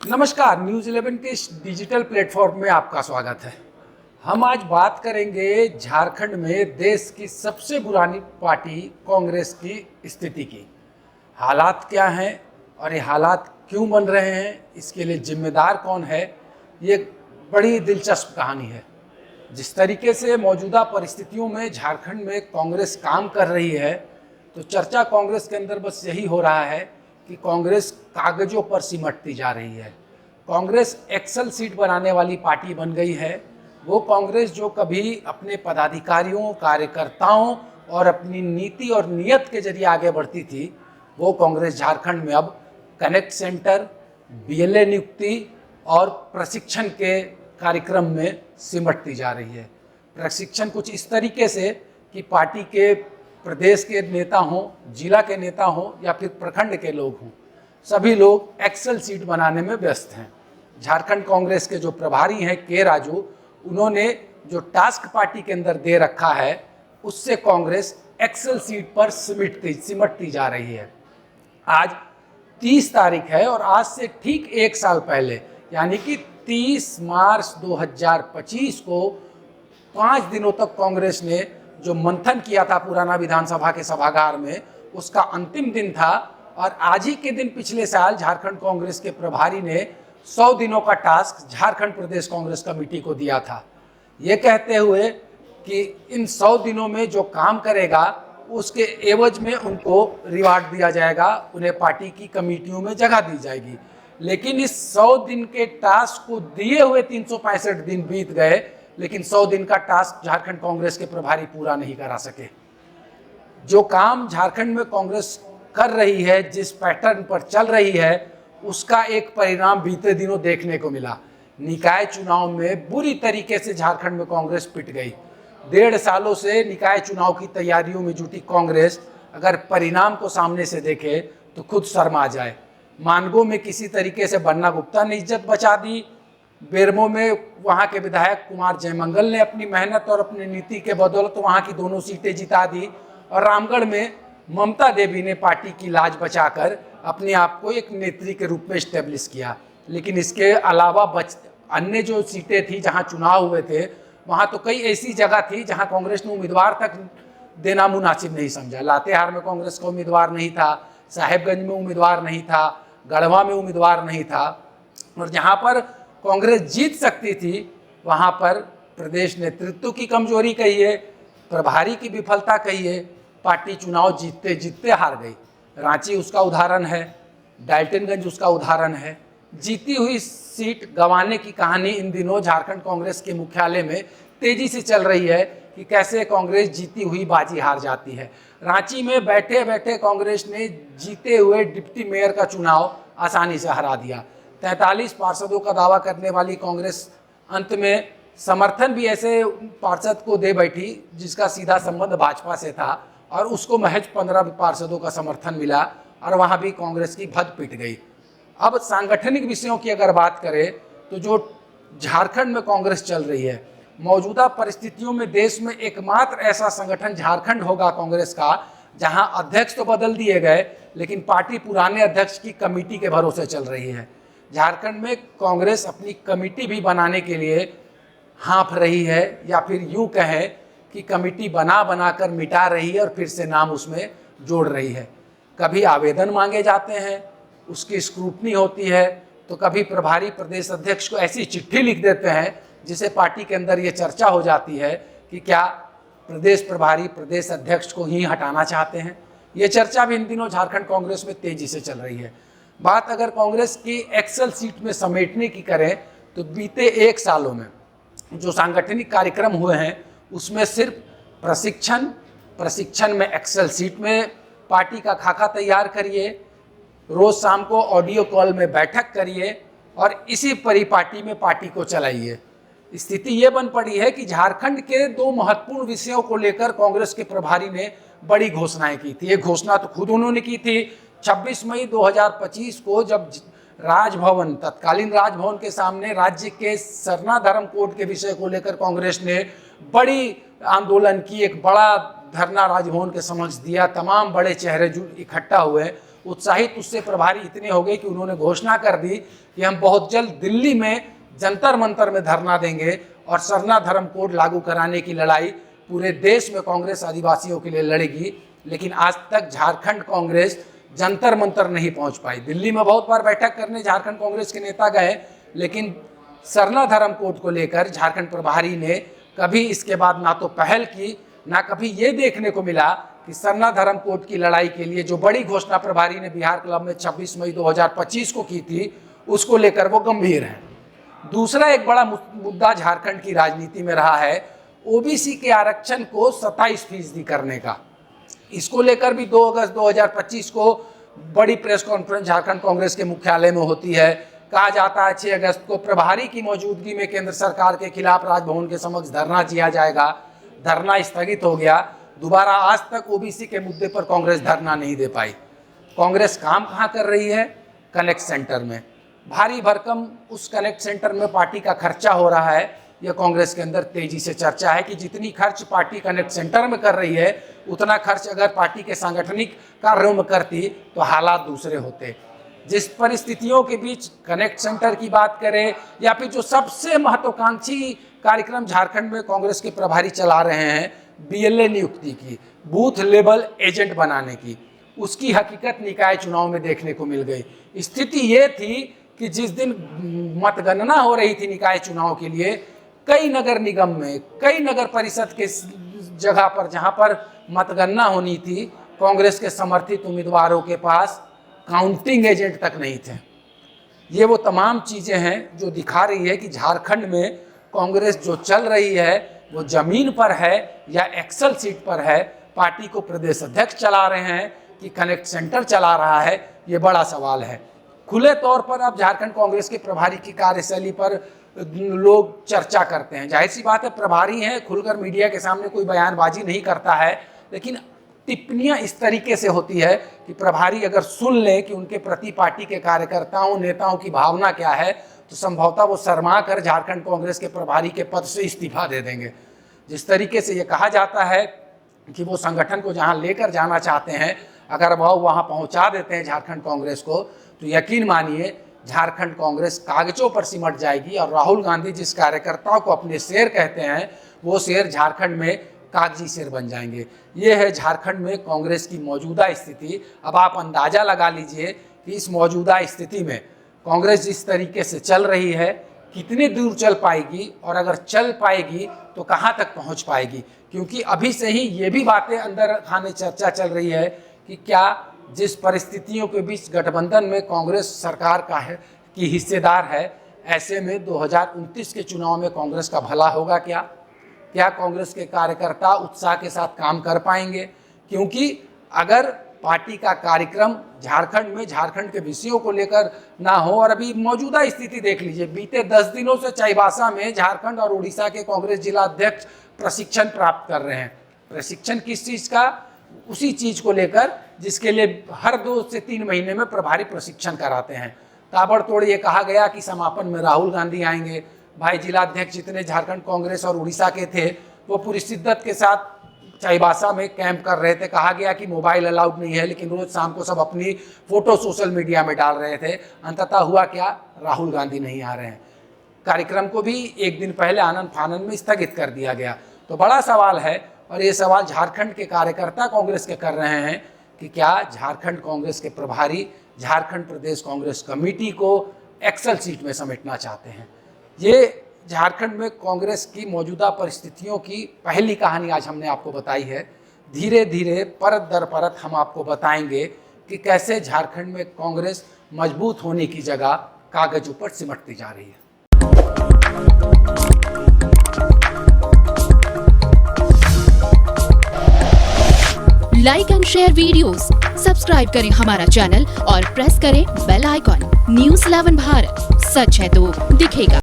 नमस्कार, न्यूज़ 11 के इस डिजिटल प्लेटफॉर्म में आपका स्वागत है। हम आज बात करेंगे झारखंड में देश की सबसे पुरानी पार्टी कांग्रेस की स्थिति की। हालात क्या हैं और ये हालात क्यों बन रहे हैं, इसके लिए जिम्मेदार कौन है, ये बड़ी दिलचस्प कहानी है। जिस तरीके से मौजूदा परिस्थितियों में झारखंड में कांग्रेस काम कर रही है, तो चर्चा कांग्रेस के अंदर बस यही हो रहा है कि कांग्रेस कागजों पर सिमटती जा रही है। कांग्रेस एक्सेल सीट बनाने वाली पार्टी बन गई है। वो कांग्रेस जो कभी अपने पदाधिकारियों, कार्यकर्ताओं और अपनी नीति और नियत के जरिए आगे बढ़ती थी, वो कांग्रेस झारखंड में अब कनेक्ट सेंटर, बीएलए नियुक्ति और प्रशिक्षण के कार्यक्रम में सिमटती जा रही है। प्रशिक्षण कुछ इस तरीके से कि पार्टी के प्रदेश के नेता हों, जिला के नेता हों या फिर प्रखंड के लोग हों, सभी लोग एक्सेल सीट बनाने में व्यस्त हैं। झारखंड कांग्रेस के जो प्रभारी हैं के राजू, उन्होंने जो टास्क पार्टी के अंदर दे रखा है, उससे कांग्रेस एक्सेल सीट पर सिमटती जा रही है। आज 30 तारीख है और आज से ठीक एक साल पहले यानी कि 30 मार्च 2025 को 5 दिनों तक कांग्रेस ने जो मंथन किया था पुराना विधानसभा के सभागार में, उसका अंतिम दिन था। और आज ही के दिन पिछले साल झारखंड कांग्रेस के प्रभारी ने 100 दिनों का टास्क झारखंड प्रदेश कांग्रेस कमेटी को दिया था, ये कहते हुए कि इन 100 दिनों में जो काम करेगा उसके एवज में उनको रिवार्ड दिया जाएगा, उन्हें पार्टी की कमेटियों में जगह दी जाएगी। लेकिन इस 100 दिन के टास्क को दिए हुए 365 दिन बीत गए, लेकिन 100 दिन का टास्क झारखंड कांग्रेस के प्रभारी पूरा नहीं करा सके। जो काम झारखंड में कांग्रेस कर रही है, जिस पैटर्न पर चल रही है, उसका एक परिणाम बीते दिनों देखने को मिला। निकाय चुनाव में बुरी तरीके से झारखंड में कांग्रेस पिट गई। 1.5 सालों से निकाय चुनाव की तैयारियों में जुटी कांग्रेस अगर परिणाम को सामने से देखे तो खुद शर्मा जाए। मानगो में किसी तरीके से बन्ना गुप्ता ने इज्जत बचा दी। बेरमो में वहाँ के विधायक कुमार जयमंगल ने अपनी मेहनत और अपनी नीति के बदौलत वहाँ की दोनों सीटें जिता दी। और रामगढ़ में ममता देवी ने पार्टी की लाज बचाकर अपने आप को एक नेत्री के रूप में स्टेब्लिश किया। लेकिन इसके अलावा अन्य जो सीटें थी जहाँ चुनाव हुए थे, वहाँ तो कई ऐसी जगह थी जहाँ कांग्रेस ने उम्मीदवार तक देना मुनासिब नहीं समझा। लातेहार में कांग्रेस का उम्मीदवार नहीं था, साहेबगंज में उम्मीदवार नहीं था, गढ़वा में उम्मीदवार नहीं था। और जहाँ पर कांग्रेस जीत सकती थी, वहाँ पर प्रदेश नेतृत्व की कमजोरी कहिए, प्रभारी की विफलता कहिए, पार्टी चुनाव जीतते जीतते हार गई। रांची उसका उदाहरण है, डाल्टनगंज उसका उदाहरण है। जीती हुई सीट गंवाने की कहानी इन दिनों झारखंड कांग्रेस के मुख्यालय में तेजी से चल रही है कि कैसे कांग्रेस जीती हुई बाजी हार जाती है। रांची में बैठे बैठे कांग्रेस ने जीते हुए डिप्टी मेयर का चुनाव आसानी से हरा दिया। 43 पार्षदों का दावा करने वाली कांग्रेस अंत में समर्थन भी ऐसे पार्षद को दे बैठी जिसका सीधा संबंध भाजपा से था, और उसको महज 15 पार्षदों का समर्थन मिला और वहाँ भी कांग्रेस की भद पिट गई। अब सांगठनिक विषयों की अगर बात करें तो जो झारखंड में कांग्रेस चल रही है, मौजूदा परिस्थितियों में देश में एकमात्र ऐसा संगठन झारखंड होगा कांग्रेस का जहां अध्यक्ष तो बदल दिए गए, लेकिन पार्टी पुराने अध्यक्ष की कमेटी के भरोसे चल रही है। झारखंड में कांग्रेस अपनी कमेटी भी बनाने के लिए हाँफ रही है, या फिर यूं कहें कि कमेटी बना कर मिटा रही है और फिर से नाम उसमें जोड़ रही है। कभी आवेदन मांगे जाते हैं, उसकी स्क्रूटनी होती है, तो कभी प्रभारी प्रदेश अध्यक्ष को ऐसी चिट्ठी लिख देते हैं जिसे पार्टी के अंदर ये चर्चा हो जाती है कि क्या प्रदेश प्रभारी प्रदेश अध्यक्ष को ही हटाना चाहते हैं। ये चर्चा भी इन दिनों झारखंड कांग्रेस में तेजी से चल रही है। बात अगर कांग्रेस की एक्सेल सीट में समेटने की करें तो बीते 1 सालों में जो सांगठनिक कार्यक्रम हुए हैं, उसमें सिर्फ प्रशिक्षण में एक्सेल सीट में पार्टी का खाका तैयार करिए, रोज शाम को ऑडियो कॉल में बैठक करिए और इसी परिपाटी में पार्टी को चलाइए। स्थिति ये बन पड़ी है कि झारखंड के 2 महत्वपूर्ण विषयों को लेकर कांग्रेस के प्रभारी ने बड़ी घोषणाएं की थी। एक घोषणा तो खुद उन्होंने की थी 26 मई 2025 को, जब राजभवन, तत्कालीन राजभवन के सामने राज्य के सरना धर्म कोड के विषय को लेकर कांग्रेस ने बड़ी आंदोलन की, एक बड़ा धरना राजभवन के समक्ष दिया। तमाम बड़े चेहरे जो इकट्ठा हुए, उत्साहित उससे प्रभारी इतने हो गए कि उन्होंने घोषणा कर दी कि हम बहुत जल्द दिल्ली में जंतर मंतर में धरना देंगे और सरना धर्म कोड लागू कराने की लड़ाई पूरे देश में कांग्रेस आदिवासियों के लिए लड़ेगी। लेकिन आज तक झारखंड कांग्रेस जंतर मंतर नहीं पहुंच पाई। दिल्ली में बहुत बार बैठक करने झारखंड कांग्रेस के नेता गए, लेकिन सरना धर्म कोड को लेकर झारखंड प्रभारी ने कभी इसके बाद ना तो पहल की, ना कभी ये देखने को मिला कि सरना धर्म कोड की लड़ाई के लिए जो बड़ी घोषणा प्रभारी ने बिहार क्लब में 26 मई 2025 को की थी, उसको लेकर वो गंभीर हैं। दूसरा एक बड़ा मुद्दा झारखंड की राजनीति में रहा है ओबीसी के आरक्षण को 27% करने का। इसको लेकर भी 2 अगस्त 2025 को बड़ी प्रेस कॉन्फ्रेंस झारखंड कांग्रेस के मुख्यालय में होती है। कहा जाता है 6 अगस्त को प्रभारी की मौजूदगी में केंद्र सरकार के खिलाफ राजभवन के समक्ष धरना किया जाएगा। धरना स्थगित हो गया। दोबारा आज तक ओबीसी के मुद्दे पर कांग्रेस धरना नहीं दे पाई। कांग्रेस काम कहाँ कर रही है? कनेक्ट सेंटर में। भारी भरकम उस कनेक्ट सेंटर में पार्टी का खर्चा हो रहा है। यह कांग्रेस के अंदर तेजी से चर्चा है कि जितनी खर्च पार्टी कनेक्ट सेंटर में कर रही है, उतना खर्च अगर पार्टी के सांगठनिक कार्यों में करती तो हालात दूसरे होते। जिस परिस्थितियों के बीच कनेक्ट सेंटर की बात करें या फिर जो सबसे महत्वाकांक्षी कार्यक्रम झारखंड में कांग्रेस के प्रभारी चला रहे हैं, बीएलए नियुक्ति की, बूथ लेवल एजेंट बनाने की, उसकी हकीकत निकाय चुनाव में देखने को मिल गई। स्थिति ये थी कि जिस दिन मतगणना हो रही थी निकाय चुनाव के लिए, कई नगर निगम में, कई नगर परिषद के जगह पर जहां पर मतगणना होनी थी, कांग्रेस के समर्थित उम्मीदवारों के पास काउंटिंग एजेंट तक नहीं थे। ये वो तमाम चीज़ें हैं जो दिखा रही है कि झारखंड में कांग्रेस जो चल रही है वो जमीन पर है या एक्सेल सीट पर है। पार्टी को प्रदेश अध्यक्ष चला रहे हैं कि कनेक्ट सेंटर चला रहा है, ये बड़ा सवाल है। खुले तौर पर अब झारखंड कांग्रेस के प्रभारी की कार्यशैली पर लोग चर्चा करते हैं। जाहिर सी बात है, प्रभारी हैं, खुलकर मीडिया के सामने कोई बयानबाजी नहीं करता है, लेकिन टिप्पणियां इस तरीके से होती है कि प्रभारी अगर सुन लें कि उनके प्रति पार्टी के कार्यकर्ताओं नेताओं की भावना क्या है, तो संभवतः वो शर्मा कर झारखंड कांग्रेस के प्रभारी के पद से इस्तीफा दे देंगे। जिस तरीके से ये कहा जाता है कि वो संगठन को जहां लेकर जाना चाहते हैं, अगर वह वहां पहुंचा देते हैं झारखंड कांग्रेस को, तो यकीन मानिए झारखंड कांग्रेस कागजों पर सिमट जाएगी और राहुल गांधी जिस कार्यकर्ताओं को अपने शेर कहते हैं, वो शेर झारखंड में कागजी शेर बन जाएंगे। ये है झारखंड में कांग्रेस की मौजूदा स्थिति। अब आप अंदाजा लगा लीजिए कि इस मौजूदा स्थिति में कांग्रेस जिस तरीके से चल रही है, कितनी दूर चल पाएगी और अगर चल पाएगी तो कहाँ तक पहुँच पाएगी। क्योंकि अभी से ही ये भी बातें अंदर खाने चर्चा चल रही है कि क्या जिस परिस्थितियों के बीच गठबंधन में कांग्रेस सरकार का है की हिस्सेदार है, ऐसे में 2029 के चुनाव में कांग्रेस का भला होगा क्या? क्या कांग्रेस के कार्यकर्ता उत्साह के साथ काम कर पाएंगे? क्योंकि अगर पार्टी का कार्यक्रम झारखंड में झारखंड के विषयों को लेकर ना हो, और अभी मौजूदा स्थिति देख लीजिए, बीते 10 दिनों से चाईबासा में झारखंड और उड़ीसा के कांग्रेस जिला अध्यक्ष प्रशिक्षण प्राप्त कर रहे हैं। प्रशिक्षण किस चीज़ का? उसी चीज़ को लेकर जिसके लिए हर 2 से 3 महीने में प्रभारी प्रशिक्षण कराते हैं। ताबड़तोड़ ये कहा गया कि समापन में राहुल गांधी आएंगे। भाई, जिलाध्यक्ष जितने झारखंड कांग्रेस और उड़ीसा के थे, वो पूरी शिद्दत के साथ चाईबासा में कैंप कर रहे थे। कहा गया कि मोबाइल अलाउड नहीं है, लेकिन रोज शाम को सब अपनी फोटो सोशल मीडिया में डाल रहे थे। अंततः हुआ क्या? राहुल गांधी नहीं आ रहे हैं। कार्यक्रम को भी एक दिन पहले आनंद फानन में स्थगित कर दिया गया। तो बड़ा सवाल है, और ये सवाल झारखंड के कार्यकर्ता कांग्रेस के कर रहे हैं कि क्या झारखंड कांग्रेस के प्रभारी झारखंड प्रदेश कांग्रेस कमेटी को एक्सेल सीट में समेटना चाहते हैं। ये झारखंड में कांग्रेस की मौजूदा परिस्थितियों की पहली कहानी आज हमने आपको बताई है। धीरे धीरे परत दर परत हम आपको बताएंगे कि कैसे झारखंड में कांग्रेस मजबूत होने की जगह कागजों पर सिमटती जा रही है। Like and share videos, subscribe करें हमारा चैनल और प्रेस करें बेल आइकॉन। News 11 भारत, सच है तो दिखेगा।